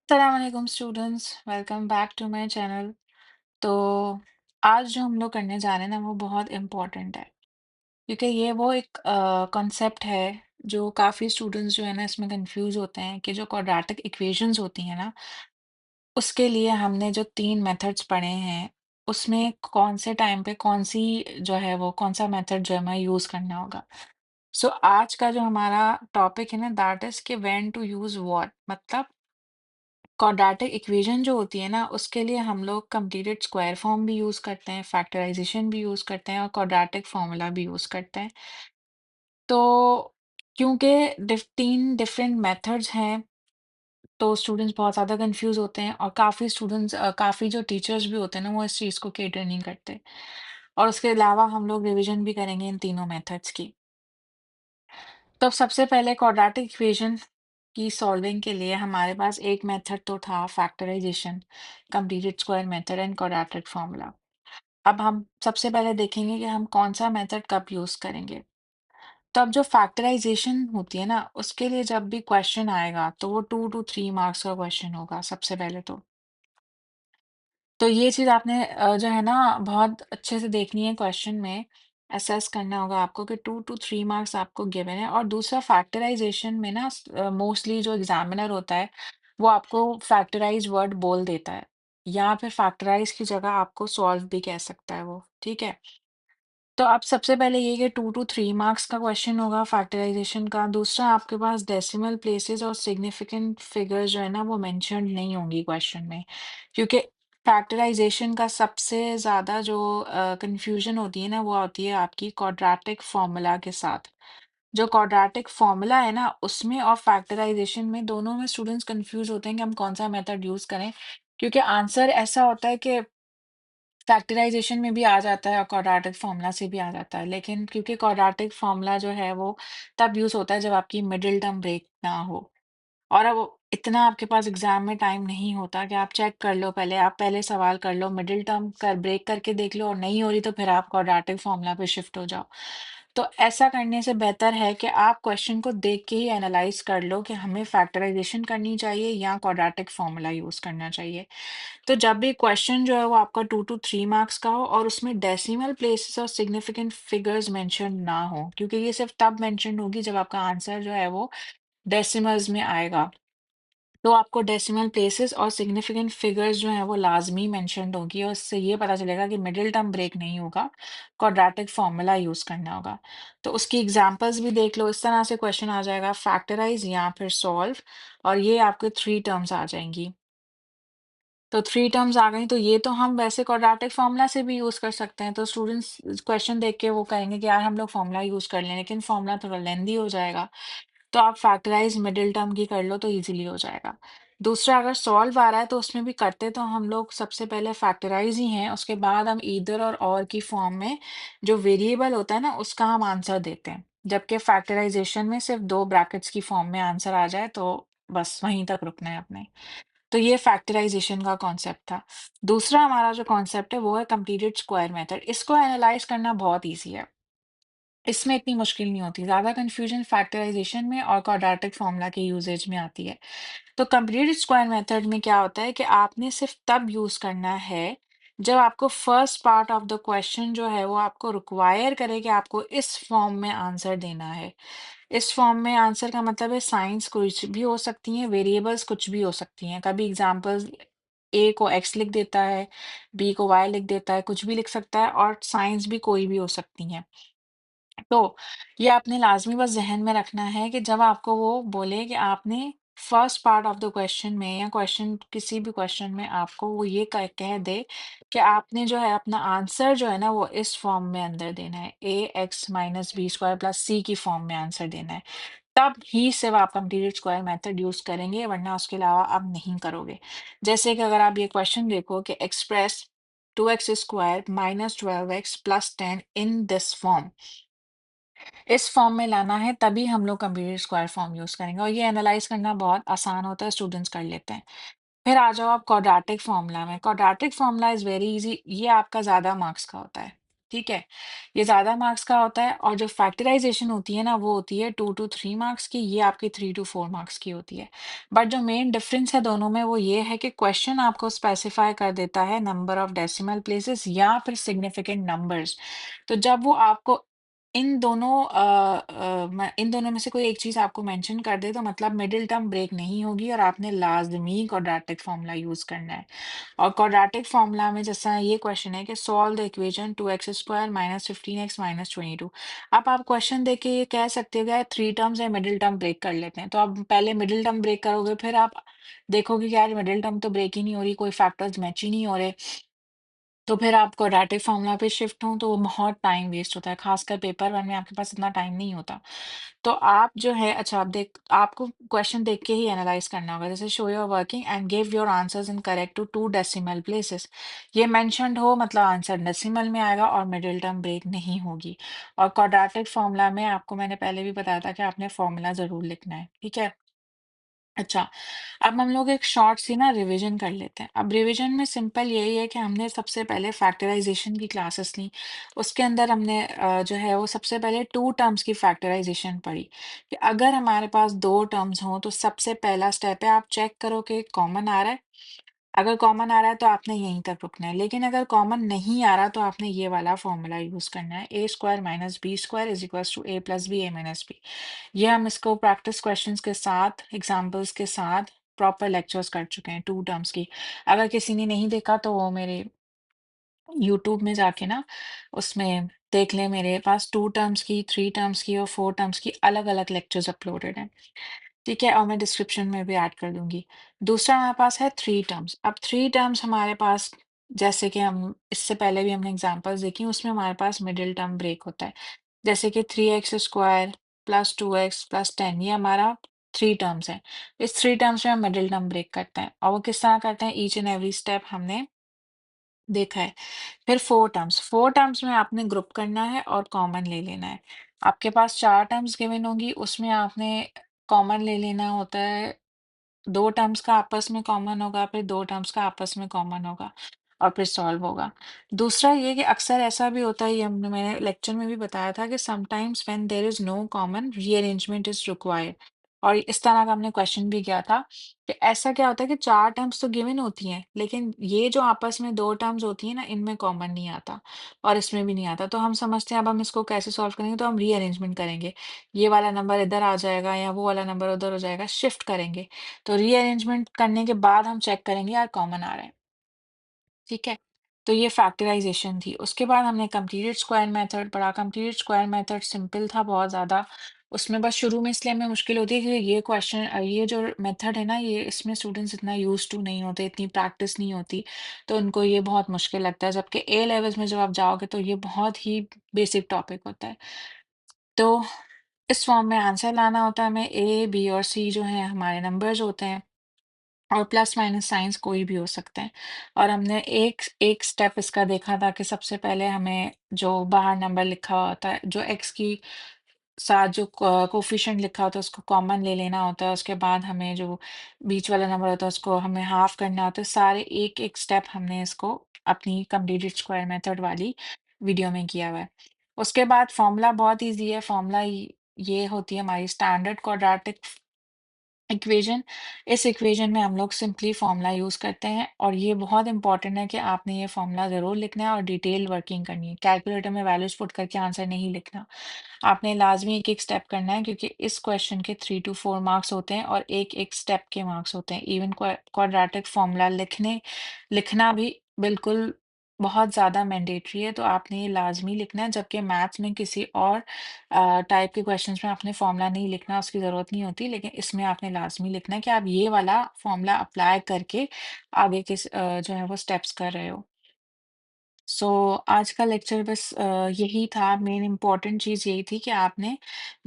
अस्सलाम students, welcome back to my channel. तो आज जो हम लोग करने जा रहे हैं ना वो बहुत इम्पोर्टेंट है, क्योंकि ये वो एक कॉन्सेप्ट है जो काफ़ी स्टूडेंट्स जो है ना इसमें कंफ्यूज होते हैं कि जो क्वाड्रेटिक इक्वेशंस होती हैं ना, उसके लिए हमने जो तीन मेथड्स पढ़े हैं उसमें कौन से टाइम पे कौन सी जो है वो कौन सा मेथड जो है हमें यूज़ करना होगा। सो आज का जो हमारा टॉपिक है ना दैट इज़ कि व्हेन टू यूज़ व्हाट, मतलब क्वाड्रेटिक इक्वेशन जो होती है ना उसके लिए हम लोग कंप्लीटेड स्क्वायर फॉर्म भी यूज़ करते हैं, फैक्टराइजेशन भी यूज़ करते हैं और क्वाड्रेटिक फार्मूला भी यूज़ करते हैं। तो क्योंकि तीन डिफरेंट मेथड्स हैं, तो स्टूडेंट्स बहुत ज़्यादा कंफ्यूज होते हैं और काफ़ी स्टूडेंट्स काफ़ी जो टीचर्स भी होते हैं ना वो इस चीज़ को केटर नहीं करते। और उसके अलावा हम लोग रिवीजन भी करेंगे इन तीनों मेथड्स की। तो अब सबसे पहले क्वाड्रेटिक इक्वेशन की सॉल्विंग के लिए हमारे पास एक मेथड तो था factorization, completed square method and quadratic formula. अब हम सबसे पहले देखेंगे कि हम कौन सा मेथड कब यूज़ करेंगे। तो अब जो फैक्टराइजेशन होती है ना उसके लिए जब भी क्वेश्चन आएगा तो वो 2 to 3 मार्क्स का क्वेश्चन होगा सबसे पहले तो ये चीज़ आपने जो है ना बहुत अच्छे से देखनी है क्वेश्चन में, असेस करना होगा आपको कि 2 to 3 मार्क्स आपको गिवन है। और दूसरा फैक्टराइजेशन में ना मोस्टली जो एग्जामिनर होता है वो आपको फैक्टराइज वर्ड बोल देता है, या फिर फैक्टराइज की जगह आपको सॉल्व भी कह सकता है वो, ठीक है। तो अब सबसे पहले ये कि 2 to 3 मार्क्स का क्वेश्चन होगा फैक्टराइजेशन का। दूसरा आपके पास डेसिमल प्लेसेस और सिग्निफिकेंट फिगर्स जो है ना वो मेंशन नहीं होंगी क्वेश्चन में, क्योंकि फैक्टराइजेशन का सबसे ज़्यादा जो कंफ्यूजन होती है ना वो होती है आपकी क्वाड्रेटिक फॉर्मूला के साथ। जो क्वाड्रेटिक फॉर्मूला है ना उसमें और फैक्टराइजेशन में दोनों में स्टूडेंट्स कंफ्यूज होते हैं कि हम कौन सा मेथड यूज़ करें, क्योंकि आंसर ऐसा होता है कि फैक्टराइजेशन में भी आ जाता है और क्वाड्रेटिक फॉर्मूला से भी आ जाता है, लेकिन क्योंकि क्वाड्रेटिक फॉर्मूला जो है वो तब यूज़ होता है जब आपकी मिडिल टर्म ब्रेक ना हो। और अब इतना आपके पास एग्जाम में टाइम नहीं होता कि आप चेक कर लो, पहले आप पहले सवाल कर लो, मिडिल टर्म कर ब्रेक करके देख लो और नहीं हो रही तो फिर आप क्वाड्रेटिक फॉर्मूला पे शिफ्ट हो जाओ। तो ऐसा करने से बेहतर है कि आप क्वेश्चन को देख के ही एनालाइज कर लो कि हमें फैक्टराइजेशन करनी चाहिए या क्वाड्रेटिक फॉर्मूला यूज़ करना चाहिए। तो जब भी क्वेश्चन जो है वो आपका 2 to 3 मार्क्स का हो और उसमें डेसिमल प्लेसेस और सिग्निफिकेंट फिगर्स मेंशन ना हो, क्योंकि ये सिर्फ तब मेंशन होगी जब आपका आंसर जो है वो डेसिमल्स में आएगा। तो आपको डेसिमल प्लेसेस और सिग्निफिकेंट फिगर्स जो हैं वो लाजमी मेंशन्ड होगी और इससे ये पता चलेगा कि मिडिल टर्म ब्रेक नहीं होगा, क्वाड्रेटिक फॉर्मूला यूज़ करना होगा। तो उसकी एग्जांपल्स भी देख लो, इस तरह से क्वेश्चन आ जाएगा फैक्टराइज या फिर सॉल्व, और ये आपके 3 टर्म्स आ जाएंगी। तो 3 टर्म्स आ गई तो ये तो हम वैसे क्वाड्रेटिक फॉर्मूला से भी यूज़ कर सकते हैं। तो स्टूडेंट्स क्वेश्चन देख के वो कहेंगे कि यार हम लोग फॉर्मूला यूज़ कर लें, लेकिन फॉर्मूला थोड़ा लेंदी हो जाएगा। तो आप फैक्टराइज मिडिल टर्म की कर लो तो इजीली हो जाएगा। दूसरा, अगर सॉल्व आ रहा है तो उसमें भी करते तो हम लोग सबसे पहले फैक्टराइज ही हैं, उसके बाद हम ईदर और की फॉर्म में जो वेरिएबल होता है ना उसका हम आंसर देते हैं, जबकि फैक्टराइजेशन में सिर्फ दो ब्रैकेट्स की फॉर्म में आंसर आ जाए तो बस वहीं तक रुकना है अपने। तो ये फैक्टराइजेशन का कॉन्सेप्ट था। दूसरा हमारा जो कॉन्सेप्ट है वो है कंप्लीटेड स्क्वायर मेथड। इसको एनालाइज करना बहुत ईजी है, इसमें इतनी मुश्किल नहीं होती। ज़्यादा कन्फ्यूजन फैक्टराइजेशन में और क्वाड्रेटिक फॉर्मूला के यूजेज में आती है। तो कंप्लीटेड स्क्वायर मेथड में क्या होता है कि आपने सिर्फ तब यूज़ करना है जब आपको first part of the question जो है वो आपको रिक्वायर करे कि आपको इस फॉर्म में आंसर देना है। इस फॉर्म में आंसर का मतलब है साइंस कुछ भी हो सकती हैं, वेरिएबल्स कुछ भी हो सकती हैं। कभी एग्जांपल्स ए को एक्स लिख देता है, बी को वाई लिख देता है, कुछ भी लिख सकता है, और साइंस भी कोई भी हो सकती हैं। तो ये आपने लाज़मी बस ज़हन में रखना है कि जब आपको वो बोले कि आपने first part of the question में या क्वेश्चन किसी भी क्वेश्चन में आपको वो ये कह दे कि आपने जो है अपना आंसर जो है ना वो इस फॉर्म में अंदर देना है, A X minus B square plus C की फॉर्म में आंसर देना है। तब ही सिर्फ आप कंप्लीटेड स्क्वायर मेथड यूज़ करेंगे, वरना उसके अलावा आप नहीं करोगे। जैसे कि अगर आप ये क्वेश्चन देखो कि express 2x² minus 12x plus 10 in this form, इस फॉर्म में लाना है तभी हम लोग कंप्लीट स्क्वायर फॉर्म यूज करेंगे, और ये एनालाइज करना बहुत आसान होता है, स्टूडेंट्स कर लेते हैं। फिर आ जाओ आप क्वाड्रेटिक फॉर्मूला में। Quadratic formula is very easy, ये आपका ज्यादा मार्क्स का होता है। ठीक है? ये ज़्यादा मार्क्स का होता है और जो फैक्टराइज़ेशन होती है ना, वो होती है 2 टू 3 मार्क्स की, ये आपकी 3 टू 4 मार्क्स की होती है। बट जो मेन डिफरेंस है दोनों में वो ये है कि क्वेश्चन आपको स्पेसिफाई कर देता है नंबर ऑफ डेसिमल प्लेसेस या फिर सिग्निफिकेंट नंबर्स। तो जब वो आपको इन दोनों में से कोई एक चीज़ आपको मेंशन कर दे तो मतलब मिडल टर्म ब्रेक नहीं होगी और आपने लाज़मी क्वाड्रेटिक फ़ॉर्मूला यूज़ करना है। और क्वाड्रेटिक फॉर्मूला में जैसा ये क्वेश्चन है कि solve the equation 2x square minus 15x minus 22। अब आप क्वेश्चन देख के ये कह सकते हो कि यार थ्री टर्म्स है, मिडिल टर्म ब्रेक कर लेते हैं। तो आप पहले मिडिल टर्म ब्रेक करोगे, फिर आप देखोगे कि यार मिडिल टर्म तो ब्रेक ही नहीं हो रही, कोई फैक्टर्स मैच ही नहीं हो रहे। तो फिर आप क्वाड्रेटिक फ़ॉर्मूला पे शिफ्ट हों तो वो बहुत टाइम वेस्ट होता है, ख़ासकर पेपर 1 में आपके पास इतना टाइम नहीं होता। तो आप जो है अच्छा आप देख आपको क्वेश्चन देख के ही एनालाइज़ करना होगा। जैसे show your working and give your answers in correct to 2 decimal places. ये मेंशन्ड हो मतलब आंसर डेसिमल में आएगा और मिडल टर्म ब्रेक नहीं होगी। और क्वाड्रेटिक फ़ॉर्मूला में आपको मैंने पहले भी बताया था कि आपने फ़ॉर्मूला ज़रूर लिखना है, ठीक है? अच्छा, अब हम लोग एक शॉर्ट सी ना रिवीजन कर लेते हैं। अब रिवीजन में सिंपल यही है कि हमने सबसे पहले फैक्टराइज़ेशन की क्लासेस ली। उसके अंदर हमने जो है वो सबसे पहले 2 टर्म्स की फैक्टराइज़ेशन पढ़ी, कि अगर हमारे पास 2 टर्म्स हों तो सबसे पहला स्टेप है आप चेक करो कि कॉमन आ रहा है। अगर कॉमन आ रहा है तो आपने यहीं तक रुकना है, लेकिन अगर कॉमन नहीं आ रहा तो आपने ये वाला फॉर्मूला यूज़ करना है, A square minus B square is equals to A plus B A minus B. ये हम इसको प्रैक्टिस क्वेश्चंस के साथ, एग्जांपल्स के साथ प्रॉपर लेक्चर्स कर चुके हैं 2 टर्म्स की। अगर किसी ने नहीं देखा तो वो मेरे यूट्यूब में जाके ना उसमें देख लें, मेरे पास 2 टर्म्स की, 3 टर्म्स की और 4 टर्म्स की अलग-अलग लेक्चर्स अपलोडेड हैं। ठीक है? और मैं डिस्क्रिप्शन में भी ऐड कर दूँगी। दूसरा हमारे पास है 3 टर्म्स। अब 3 टर्म्स हमारे पास जैसे कि हम इससे पहले भी हमने एग्ज़ाम्पल्स देखी, उसमें हमारे पास मिडल टर्म ब्रेक होता है। जैसे कि 3x square plus 2x plus 10 ये हमारा 3 टर्म्स है। इस 3 टर्म्स में हम मिडल टर्म ब्रेक करते हैं और वो किस तरह करते हैं, ईच एंड एवरी स्टेप हमने देखा है। फिर 4 टर्म्स में आपने ग्रुप करना है और कॉमन ले लेना है। आपके पास 4 टर्म्स गिवन होंगी, उसमें आपने कॉमन ले लेना होता है, 2 टर्म्स का आपस में कॉमन होगा, फिर 2 टर्म्स का आपस में कॉमन होगा और फिर सॉल्व होगा। दूसरा ये कि अक्सर ऐसा भी होता है, ये हमने मैंने लेक्चर में भी बताया था कि sometimes when there is no common rearrangement is required. और इस तरह का हमने क्वेश्चन भी किया था कि ऐसा क्या होता है कि 4 टर्म्स तो गिवन होती हैं, लेकिन ये जो आपस में 2 टर्म्स होती हैं ना, इनमें कॉमन नहीं आता और इसमें भी नहीं आता। तो हम समझते हैं अब हम इसको कैसे सॉल्व करेंगे, तो हम रीअरेंजमेंट करेंगे। ये वाला नंबर इधर आ जाएगा या वो वाला नंबर उधर हो जाएगा, शिफ्ट करेंगे। तो रीअरेंजमेंट करने के बाद हम चेक करेंगे यार कॉमन आ रहा है, ठीक है? तो ये फैक्टराइज़ेशन थी। उसके बाद हमने कंप्लीटेड स्क्वायर मेथड पढ़ा। कंप्लीटेड स्क्वायर मेथड सिंपल था बहुत ज़्यादा। उसमें बस शुरू में इसलिए हमें मुश्किल होती है कि ये जो मेथड है ना, ये इसमें स्टूडेंट्स इतना यूज़्ड टू नहीं होते, इतनी प्रैक्टिस नहीं होती, तो उनको ये बहुत मुश्किल लगता है। जबकि ए लेवल्स में जब आप जाओगे तो ये बहुत ही बेसिक टॉपिक होता है। तो इस फॉर्म में आंसर लाना होता है हमें, ए, बी और सी जो हैं हमारे नंबर्स होते हैं। और प्लस माइनस साइंस कोई भी हो सकते हैं। और हमने एक एक स्टेप इसका देखा था कि सबसे पहले हमें जो बाहर नंबर लिखा हुआ होता है, जो एक्स की साथ जो कोफिशिएंट लिखा होता है उसको कॉमन ले लेना होता है। उसके बाद हमें जो बीच वाला नंबर होता है उसको हमें हाफ करना होता है। सारे एक एक स्टेप हमने इसको अपनी कंप्लीटेड स्क्वायर मेथड वाली वीडियो में किया हुआ है। उसके बाद फॉर्मूला बहुत ईजी है। फॉर्मूला ये होती है हमारी स्टैंडर्ड क्वाड्रेटिक इक्वेशन। इस इक्वेशन में हम लोग सिंपली फॉर्मूला यूज़ करते हैं और ये बहुत इंपॉर्टेंट है कि आपने ये फॉर्मूला ज़रूर लिखना है और डिटेल वर्किंग करनी है। कैलकुलेटर में वैल्यूज पुट करके आंसर नहीं लिखना। आपने लाजमी एक एक स्टेप करना है, क्योंकि इस क्वेश्चन के 3 टू 4 मार्क्स होते हैं और एक एक स्टेप के मार्क्स होते हैं। इवन क्वाड्रेटिक फॉर्मूला लिखना भी बिल्कुल बहुत ज़्यादा मैंडेटरी है, तो आपने ये लाजमी लिखना है। जबकि मैथ्स में किसी और टाइप के क्वेश्चंस में आपने फॉर्मूला नहीं लिखना, उसकी ज़रूरत नहीं होती, लेकिन इसमें आपने लाजमी लिखना है कि आप ये वाला फॉर्मूला अप्लाई करके आगे के जो है वो स्टेप्स कर रहे हो। सो आज का लेक्चर बस यही था। मेन इम्पोर्टेंट चीज़ यही थी कि आपने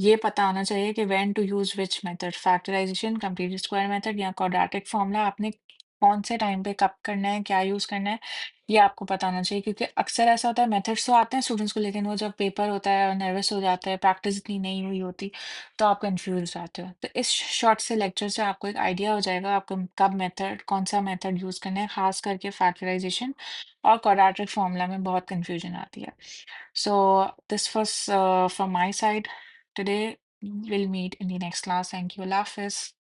ये पता होना चाहिए कि when to use which method, factorization, complete square method या क्वाड्रेटिक फॉर्मूला आपने कौन से टाइम पे कब करना है, क्या यूज़ करना है, ये आपको पता होना चाहिए क्योंकि अक्सर ऐसा होता है मेथड्स तो आते हैं स्टूडेंट्स को लेकिन वो जब पेपर होता है और नर्वस हो जाते हैं, प्रैक्टिस इतनी नहीं हुई होती, तो आप कन्फ्यूज़ हो जाते हो। तो इस शॉर्ट से लेक्चर से आपको एक आइडिया हो जाएगा आपको कब मेथड कौन-सा मेथड यूज़ करना है, ख़ास करके फैक्टराइज़ेशन और क्वाड्रेटिक फ़ॉर्मूला में बहुत कन्फ्यूजन आती है। So this was from my side today. We'll meet in the next class. Thank you. Allah Hafiz.